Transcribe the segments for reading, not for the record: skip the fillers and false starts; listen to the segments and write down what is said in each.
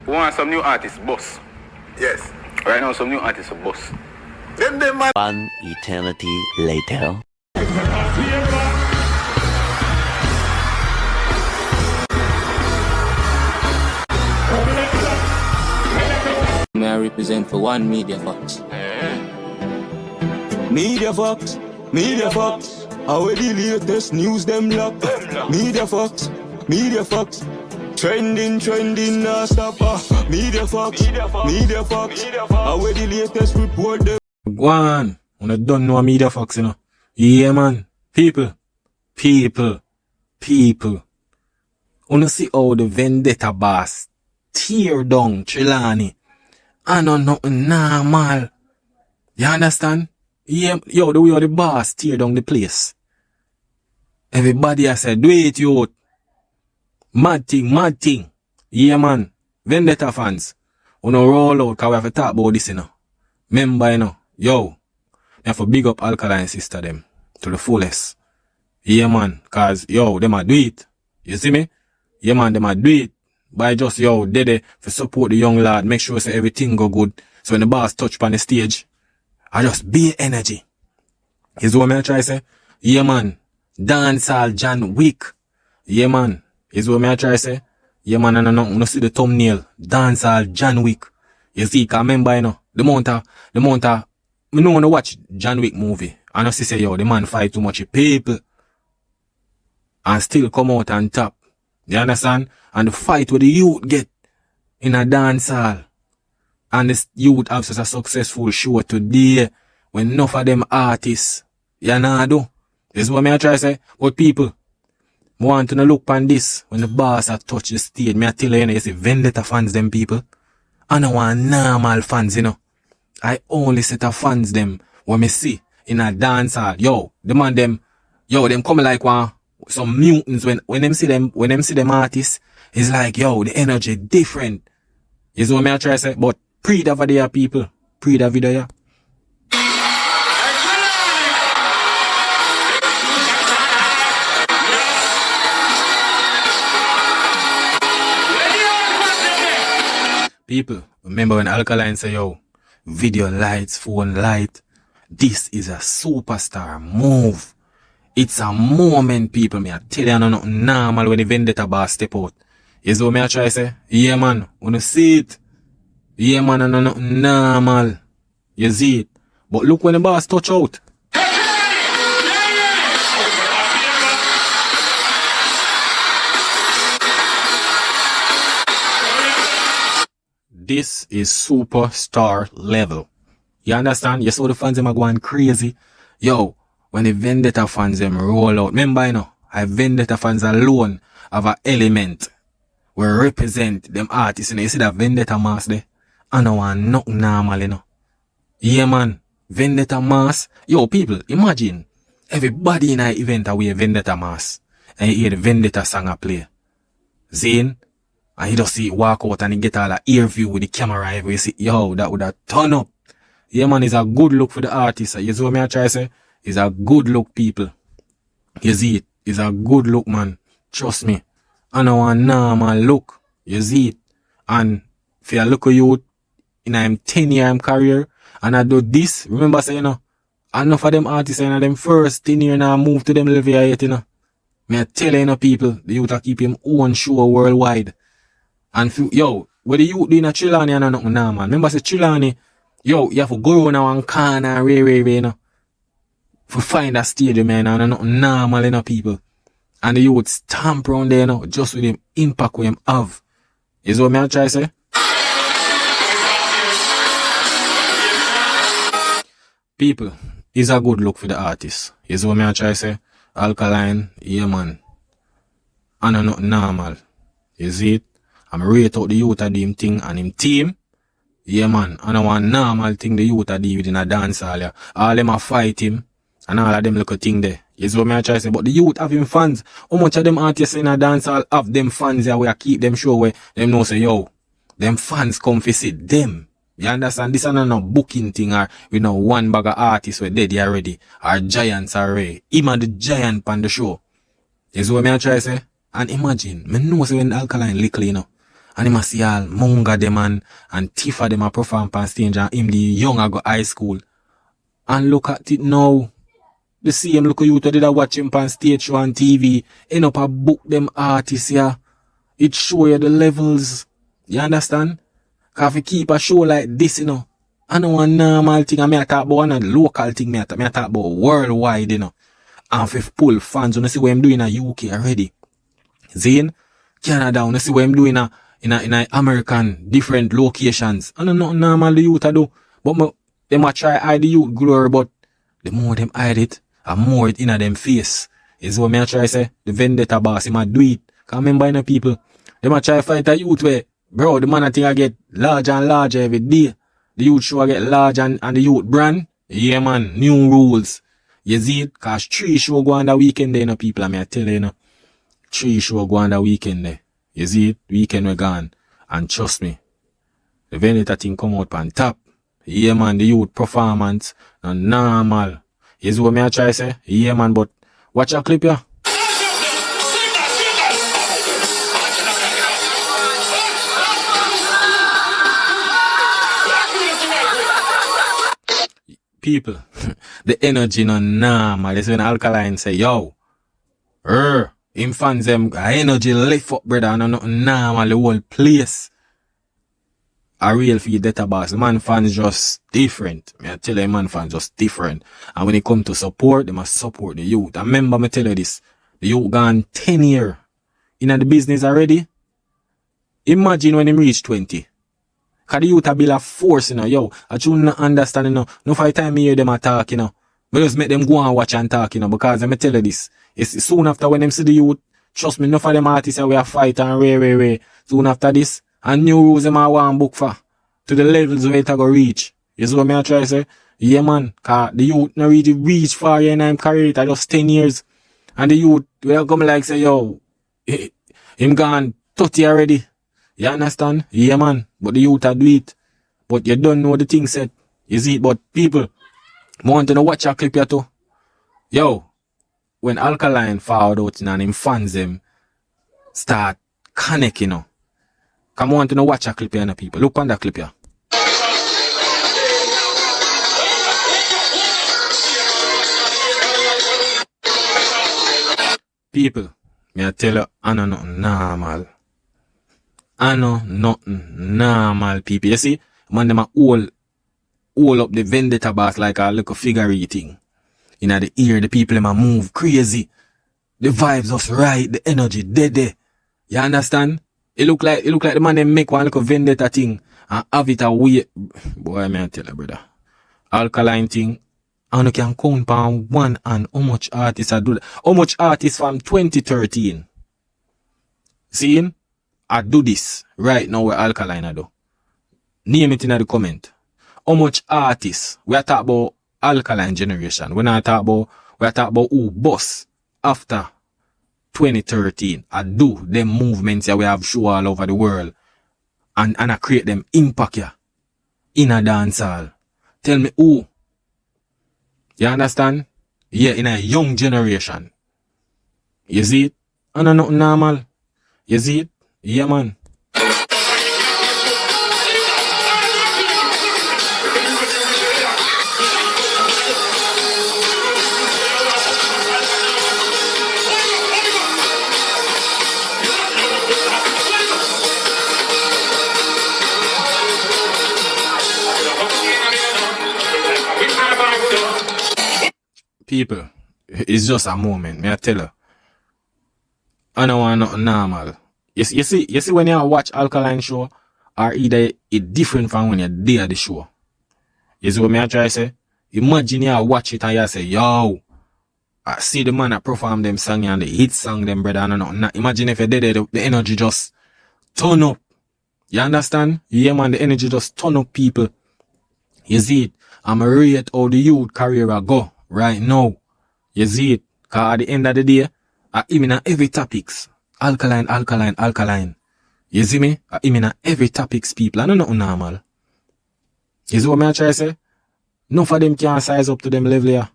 We want some new artists, boss. Yes. Right now, some new artists are boss. Them man. One eternity later. May I represent for one Media Fox. Media Fox, Media Fox. How the latest news them lock. Media Fox, Media Fox. Trending, nah stop. Media Fox, Media Fox. How the latest report them. Go on. I don't know Media Fox, you know. Yeah, man. People. Wanna see how the vendetta boss tear down Trelawney. I know nothing normal. You understand? Yeah, yo, the way how the boss tear down the place. Everybody has said, do it, yo. Mad thing. Yeah, man. Vendetta fans. Wanna roll out, cause we have to talk about this, you know. Remember, you know. Yo. You have to big up Alkaline sister them. To the fullest. Yeah, man. Cause, yo, them a do it. You see me? Yeah, man, them a do it. By just, yo, they there for support the young lad. Make sure say everything go good. So when the boss touch on the stage, I just be energy. Is what I try to say? Yeah, man. Dancehall John Wick. Yeah, man. Is what I try to say? Yeah, man, no see the thumbnail. Dancehall John Wick. You see, cause remember, you know, the month me no wanna watch John Wick movie. And I say, yo, the man fight too much people. And still come out on top. You understand? And the fight where the youth get in a dancehall. And the youth have such a successful show today when enough of them artists, you know, do. This is what I try to say. But people, I want to look on this when the boss have touched the stage. I tell you, you see, vendetta fans them people. I don't want normal fans, you know. I only set of fans them when me see in a dancehall. Yo, the man them, them come like some mutants when them see them artists. It's like, yo, the energy different. Is what I try to say. But pre the video, people. Pre the video. People, remember when Alkaline say, yo, video lights, phone light. This is a superstar move. It's a moment, people. Me I tell you, no nothing normal when the vendetta boss step out. You see what me I try to say? Yeah, man. Wanna see it? Yeah, man, no nothing normal. You see it? But look when the boss touch out. This is superstar level. You understand? You saw the fans them are going crazy. Yo, when the vendetta fans them roll out. Remember, you know, I vendetta fans alone have an element where represent them artists. You know, you see that vendetta mask there? I don't want nothing normal, you know. Yeah, man. Vendetta mask. Yo, people, imagine. Everybody in an event are wear vendetta mask. And you hear the vendetta song I play. Zane. And you just see it walk out and you get all that ear view with the camera everywhere. You see, yo, that would have turn up. Yeah, man, it's a good look for the artist. You see what I try to say? It's a good look, people. You see it? It's a good look, man. Trust me. I don't want normal look. You see it? And if you look at you in a 10-year career, and I do this, remember say, you know, enough of them artists in them first 10 years now move to them level yet, you know. Me I tell you, people, the youth are keep him own show worldwide. And yo, what the youth doing a Trelawney and nothing normal. Remember say Trelawney, yo, you have to go around one corner and you know. For find a stage, man, and nothing normal, you know, people. And the youth stamp around there, you know, just with him impact with him have. Is what me I try to say? People, it's a good look for the artist. Is what me I try to say? Alkaline, yeah, man. And nothing normal. You see it? I'm rate out the youth of him thing and him team. Yeah, man. I don't want normal thing the youth are doing in a dancehall. Yeah. All them are fight him. And all of them look a thing there. Is what I try to say. But the youth have him fans. How much of them artists in a dancehall have them fans there where keep them show where them know say, yo, them fans come visit them. You understand? This is not a booking thing or we know one bag of artists were dead already. Or giants already. Him and the giant on the show. Is what I try to say. And imagine, me know say when Alkaline little, you know. And him a see all Munga them and Tifa them a perform on stage and him the young a go high school. And look at it now. The same look you to did a watch him on stage show on TV. End up a book them artists here. It show you the levels. You understand? Cause if you keep a show like this, you know. I know one normal thing, I may talk about one local thing, I talk about worldwide, you know. And if you pull fans, you see what I'm doing in UK already. Zane, Canada, you see what I'm doing in American different locations. I know nothing normal the youth I do. But they might try hide the youth glory, but the more them hide it, and more it in them face. Is what I try to say. The vendetta boss, he might do it. Cause remember, you know, people, they might try to fight a youth where, bro, the man I think I get larger and larger every day. The youth show I get larger and the youth brand. Yeah, man, new rules. You see it? Cause 3 show go on the weekend there, you know, people. I tell you, you know. 3 show go on the weekend there. You see it? Weekend we gone. And trust me, the vendetta thing come out on top. Yeah, man, the youth performance, normal. You see what I try to say? Yeah, man, but watch a clip, yeah. People, the energy no normal. That's when ALKALINE say, yo, him fans them energy lift up, brother, and not normal, the whole place. A real for your data boss. Man fans just different. I tell you, man fans just different. And when it come to support, they must support the youth. And remember me tell you this, the youth gone 10 years in the business already. Imagine when him reach 20. Cause the youth a build a force, you know, yo. I should not understand, you know. No fight time me hear them attack, you know. But just make them go and watch and talk, you know, because let me tell you this. It's soon after when them see the youth, trust me, enough of them artists we are fight and rare. Soon after this, and new rules them a want book for. To the levels where it a go reach. You see what I try to say? Yeah, man. Cause the youth not really reach far in him career, it just 10 years. And the youth, will come like say, yo, him gone 30 already. You understand? Yeah, man. But the youth a do it. But you don't know the thing said. You see it? But people, I want to watch a clip here too. Yo, when ALKALINE forward out and him fans them start connect, you know. Come on to watch a clip here, people. Look on that clip here. People, me I tell you, I know nothing normal. I know nothing normal, people. You see, man, them a all up the vendetta boss like a little figure thing. You know, the ear, the people them a move crazy. The vibes just right, the energy dead there. You understand? It look like the man them make one little vendetta thing and have it away. Boy, me I tell you, brother. ALKALINE thing. And you can count on one and how much artists I do that. How much artists from 2013. Seeing? I do this right now with ALKALINE I do. Name it in the comment. How much artists we are talking about ALKALINE generation. We are talking about who boss after 2013. I do them movements that we have show all over the world. And I create them impact here in a dancehall. Tell me who. You understand? Yeah, in a young generation. You see it? And I not normal. You see it? Yeah, man. People, it's just a moment, may I tell you. I don't want nothing normal. You see when you watch ALKALINE show, or either it different from when you're there at the show. You see what I try to say? Imagine you watch it and you say, yo, I see the man that perform them song and the hit song them, brother, and not. Imagine if you're there, the energy just turn up. You understand? Yeah, man, the energy just turn up, people. You see it? I'm a rate how the youth career I go right now. You see it? Cause at the end of the day, I even at every topics. ALKALINE. You see me? I even at every topics, people. I know nothing normal. You see what I try to say? None of them can size up to them level here.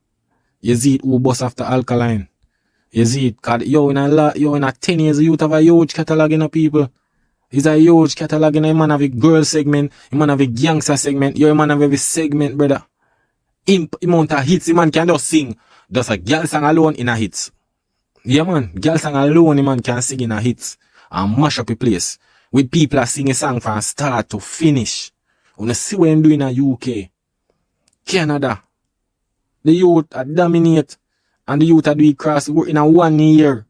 You see it who boss after ALKALINE. You see it? Cause yo in a 10 years, youth have a huge catalog in the people. It's a huge catalog, you know, man have a girl segment, you man have a gangster segment, you man have every segment, brother. Amount of hits, the man can just sing. Just a girl song alone in a hits. Yeah, man, girl song alone, the man can sing in a hits and mash up a place. With people are singing song from start to finish. When you see what them doing in a UK, Canada, the youth are dominate and the youth are do it cross in a 1 year.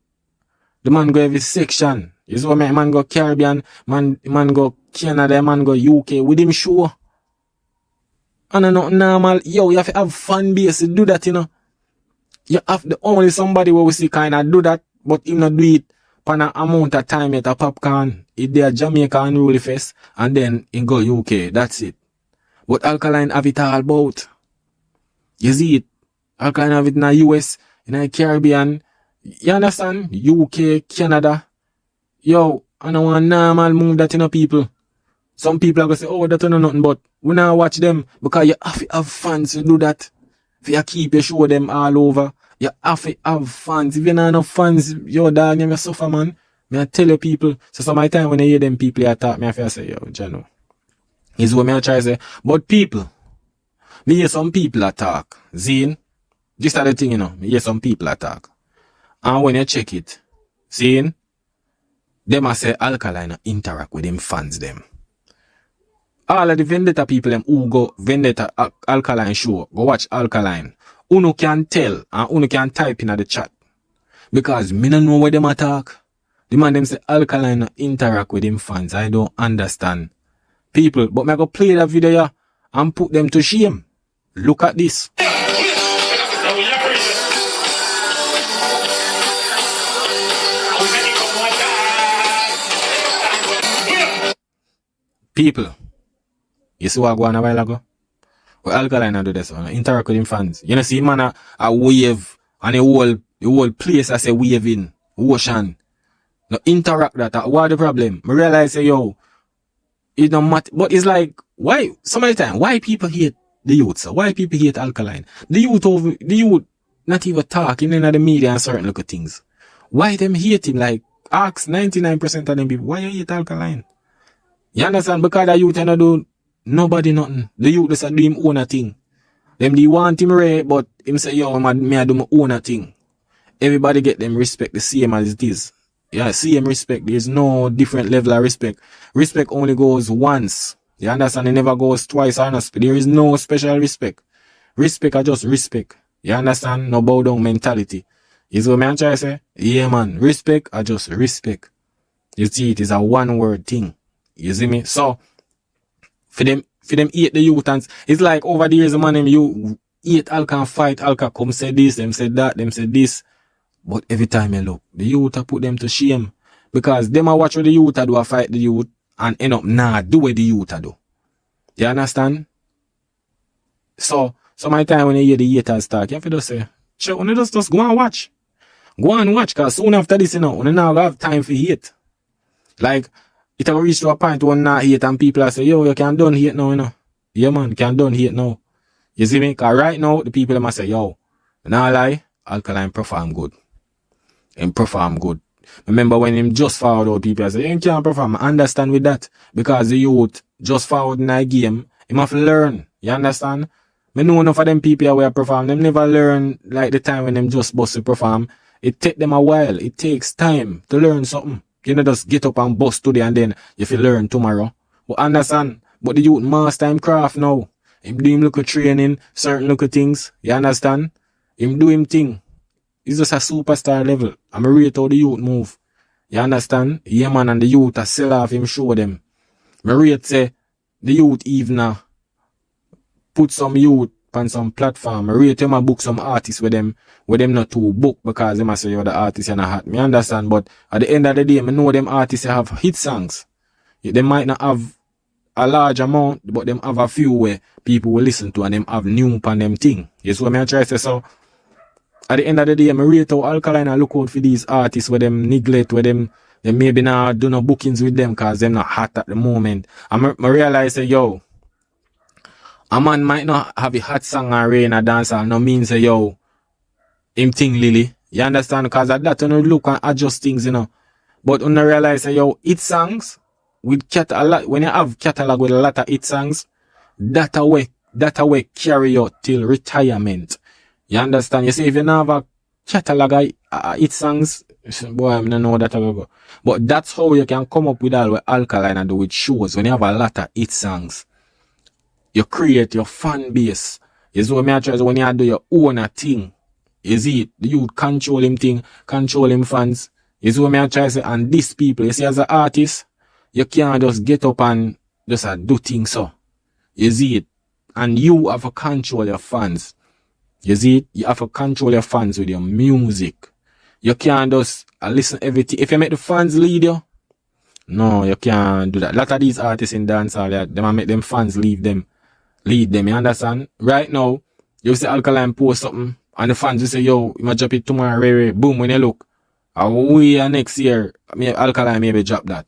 The man go every section. You see what I mean? Man go Caribbean, man go Canada, man go UK with him show. And not normal. Yo, you have to have fan base to do that, you know. You have the only somebody where we see kind of do that, but him not do it for an amount of time at a popcorn. If they are Jamaica and Rolly Fest, and then in go UK. That's it. But ALKALINE have it all about. You see it? ALKALINE have it in the US, in the Caribbean. You understand? UK, Canada. Yo, I don't want normal move that, you know, people. Some people are going to say, oh, that don't know nothing, but we now watch them because you have to have fans to do that. If you keep your show them all over, you have to have fans. If you don't have enough fans, yo, dog, you may suffer, man. I tell you people. So some of the time when I hear them people attack me, I feel say, yo, Jano. Is what I try to say. But people, me hear some people attack. Zine, this is the thing, you know. Me hear some people attack. And when you check it, seeing, them I say ALKALINE interact with them fans them. All of the vendetta people them who go vendetta ALKALINE show, go watch ALKALINE. Uno can tell and uno can type in the chat. Because me don't know where them attack. The man them say ALKALINE interact with them fans. I don't understand. People, but me go play that video here and put them to shame. Look at this. People, you see what I go on a while ago? Well, ALKALINE do this one. Interact with him fans. You know, see man a wave and the whole place as a wave in ocean. No interact that. What the problem? I realize say yo, it don't matter. But it's like why some of the time why people hate the youth? So why people hate ALKALINE? The youth not even talking in the media and certain look at things. Why them hate him? Like ask 99% of them people why you hate ALKALINE? You understand? Because the youth ain't do nobody nothing. The youth just do him own a thing. Them they want him right, but him say, yo, man, me I do my own a thing. Everybody get them respect the same as it is. Yeah, same respect. There's no different level of respect. Respect only goes once. You understand? It never goes twice or not. There is no special respect. Respect are just respect. You understand? No bow down mentality. Is what I'm trying to say? Yeah, man. Respect are just respect. You see, it is a one word thing. You see me? So, for them eat the youth and it's like over the years, man, you eat ALKALINE fight, ALKALINE come say this, them say that, them say this. But every time you look, the youth put them to shame. Because them a watch what the youth do a fight the youth and end up do what the youth do. You understand? So, some of the time when you hear the haters talk, you have to just say, sure, when you just go and watch. Go and watch, because soon after this, you know, when you now have time for hate. Like, it will reach to a point when not hate and people are say, yo, you can done hate now, you know. Yeah, man, you can done hate now. You see me? Because right now, the people must say, yo, now lie, ALKALINE perform good. Him perform good. Remember when him just forward out, people say, you can't perform. I understand with that. Because the youth just forward in a game, him have to learn. You understand? Me know enough of them people where perform, them never learn like the time when them just bust to perform. It take them a while. It takes time to learn something. You know, just get up and bust today and then you will learn tomorrow. But understand? But the youth master him craft now. Him do him look at training, certain look at things. You understand? Him do him thing. He's just a superstar level. I'm a rate how the youth move. You understand? Yeah, man, and the youth a sell off him show them. I rate say the youth even put some youth on some platform. I rate him a book some artists with them not to book because they must say you're the artist and a hat. Me understand, but at the end of the day, I know them artists have hit songs. They might not have a large amount, but them have a few where people will listen to and them have new upon them thing. You see what I try to say? So at the end of the day, I rate how ALKALINE and look out for these artists where them neglect, where them maybe not do no bookings with them because them not hot at the moment. And I realize that, yo, a man might not have a hot song and rain a dancehall, no means say, yo, him thing Lily. You understand? Because at that, you know, look and adjust things, you know. But when I realize that, yo, it songs, with when you have catalog with a lot of hit songs, that way carry you till retirement. You understand? You see, if you don't have a catalog of hit songs, boy, I don't know that I go. But that's how you can come up with all with Alkaline and do with shows. When you have a lot of hit songs, you create your fan base. You see what I try when you do your own thing. You see, you control him thing, control him fans. You see what I try to say? And these people, you see, as an artist, you can't just get up and just do things so. You see it? And you have to control your fans. You see it? You have to control your fans with your music. You can't just listen everything. If you make the fans lead you, no, you can't do that. A lot of these artists in dancehall, they might make them fans lead them, you understand? Right now, you see Alkaline post something, and the fans will say, yo, you might drop it tomorrow, Ray. Boom, when you look. A year next year, Alkaline maybe drop that.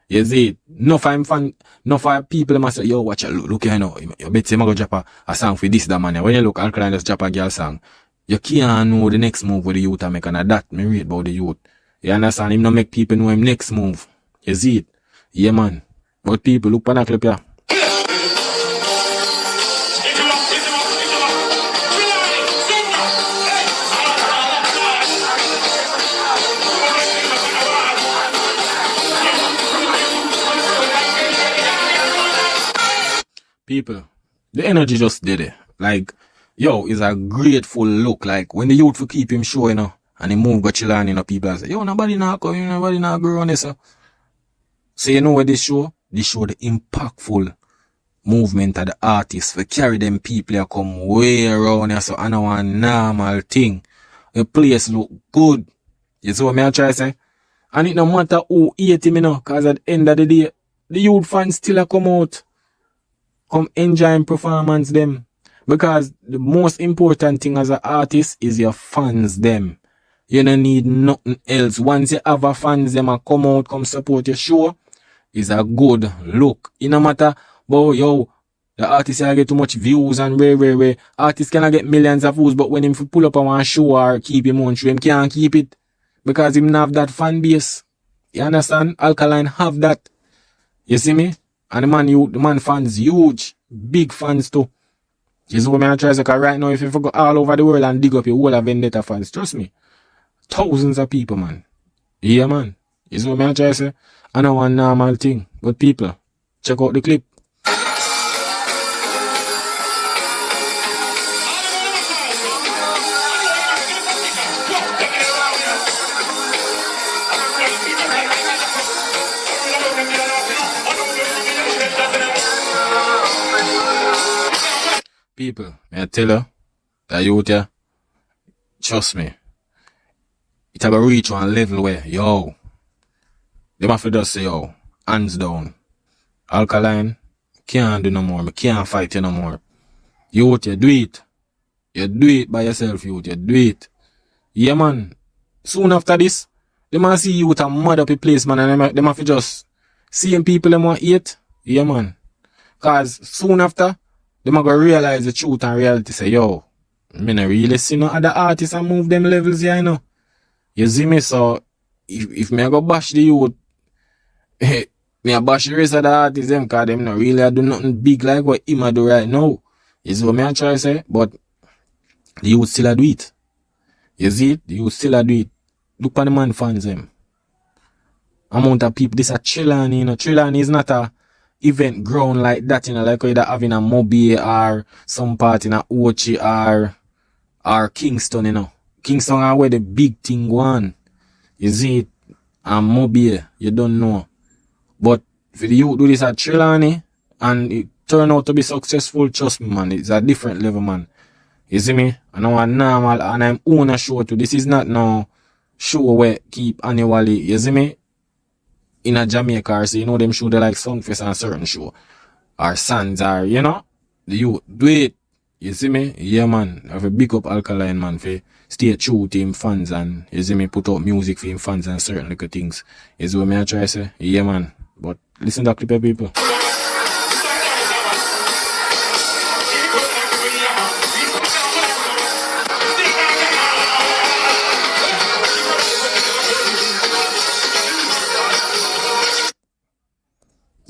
You see it? No for people must say, yo, watch it, look here now. You bet him go drop a song for this, that man. When you look, Alkaline just drop a girl song. You can't know the next move with the youth are making, and that me read about the youth. You understand? Him not make people know him next move. You see it? Yeah, man. But people, look on that clip here. People, the energy just did it. Like, yo, it's a grateful look. Like, when the youth for keep him show, you know, and he move go chill on, you know, people say, yo, nobody not come, nobody not grow on this. So you know what this show? This show the impactful movement of the artists for carry them people that come way around here. So I know one normal thing. The place look good. You see what I try to say? And it no matter who hate him, you know, cause at the end of the day, the youth fans still come out. Come enjoy performance them. Because the most important thing as an artist is your fans them. You don't need nothing else. Once you have a fans them and come out, come support your show, is a good look. It no matter, but yo, the artist can get too much views and where. Artists cannot get millions of views, but when him pull up on one show or keep him on show, him can't keep it. Because him not have that fan base. You understand? Alkaline have that. You see me? And the man fans huge. Big fans too. You see what I try to say? Because right now, if you go all over the world and dig up your whole of Vendetta fans, trust me, thousands of people, man. Yeah, man. You see what I try to say? I know one normal thing. But people, check out the clip. People, I tell you, that youth here, trust me, it have a reach one level where, yo, they have to just say, yo, hands down. Alkaline, can't do no more, I can't fight you no more. Youth, you do it. You do it by yourself, youth, you do it. Yeah, man. Soon after this, they might see you with a mad up a place, man, and they might just seeing people they want hate. Yeah, man. Cause soon after, they might go realize the truth and reality. Say, yo, me not really see no other artists and move them levels here, you know. You see me? So, if me go bash the youth, me a bash the rest of the artists them, cause them not really do nothing big like what him a do right now. You see what me I try to say? But the youth still a do it. You see it? The youth still a do it. Look on the man fans them. Amount of people, this a Trelawney, you know. Trelawney is not a event ground like that, you know, like either having a Moby or some part in a Ochi or Kingston, you know. Kingston are where the big thing go on. You see it? And Moby, you don't know. But if you do this at Trelawney and it turn out to be successful, trust me, man, it's a different level, man. You see me? And I'm normal and I'm own a show too. This is not no show where keep annually, you see me? In a Jamaica or so, you know them show they like Sunfest and certain show. Or Sands or, you know? You do it. You see me? Yeah, man. I have a big up Alkaline, man, for stay true to him fans and, you see me, put out music for him fans and certain little things. You see what I try to say? Yeah, man. But listen to that clip, people.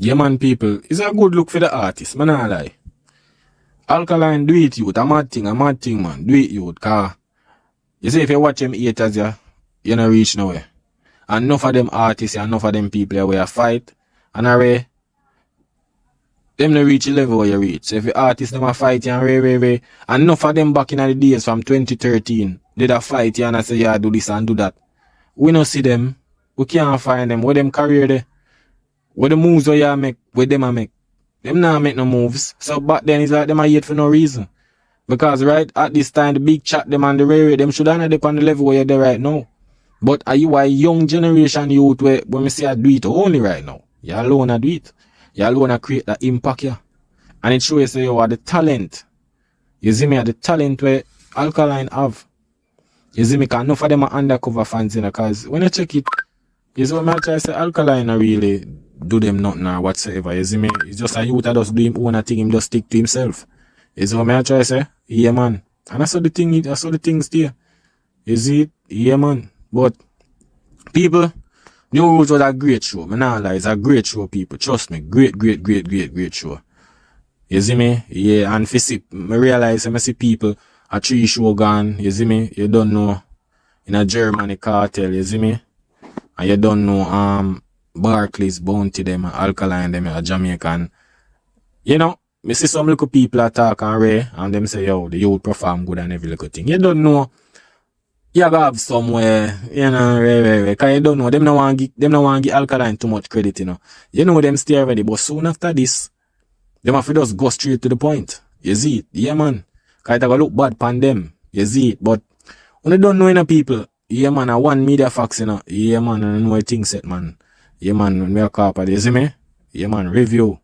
Yeah, man, people. It's a good look for the artist, man, I lie. ALKALINE, do it, youth. A mad thing, man. Do it, youth. Cause, you see, if you watch them haters, yeah, you not reach nowhere. And enough of them artists, and enough of them people where you fight, and array, them no reach the level where you reach. So if the artists them a fight you and and enough of them back in the days from 2013, did a fight you and I say, yeah, do this and do that. We no see them. We can't find them. Where them career there? Where the moves where you make, where them a make? Them not make no moves. So back then it's like them a hate for no reason. Because right at this time the big chat them and the rare them should have not on the level where you're there right now. But are you a young generation youth where when we say I do it only right now? You alone a do it. You alone a create that impact here. And it shows you are the talent. You see me at the talent where ALKALINE have. You see me because enough of them are undercover fans in because when you check it, you see what I try to say ALKALINE are really do them nothing or whatsoever. You see me? It's just a youth that just do him own a thing, him just stick to himself. You see what I try to say? Yeah man. And that's how the thing stay. You see it? Yeah man. But people, New Rules was a great show. Man, nah lie, it's a great show, people. Trust me. Great show. You see me? Yeah, and for see, I realize I see people a 3 show gone. You see me? You don't know in a Germany cartel, you see me? And you don't know Barclays, Bounty them, ALKALINE them, a Jamaican. You know, me see some little people attack and Ray, and them say, yo, the youth perform good and every little thing. You don't know. You have somewhere, you know, cause you don't know, them no want give ALKALINE too much credit, you know. You know them stay already, but soon after this, them have to just go straight to the point. You see it? Yeah man. Cause it look bad pan them. You see it? But when you don't know any people, yeah man, a one media facts, you know. Yeah man, I know a thing set, man. Yeah man, when we are copper, you see me? Yeah man, review.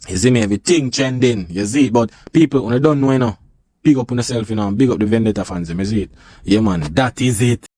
You see me? Everything trending. You see it? But people, when you don't know, you know, big up on yourself, you know, big up the vendetta fans, you see it? Yeah man, that is it.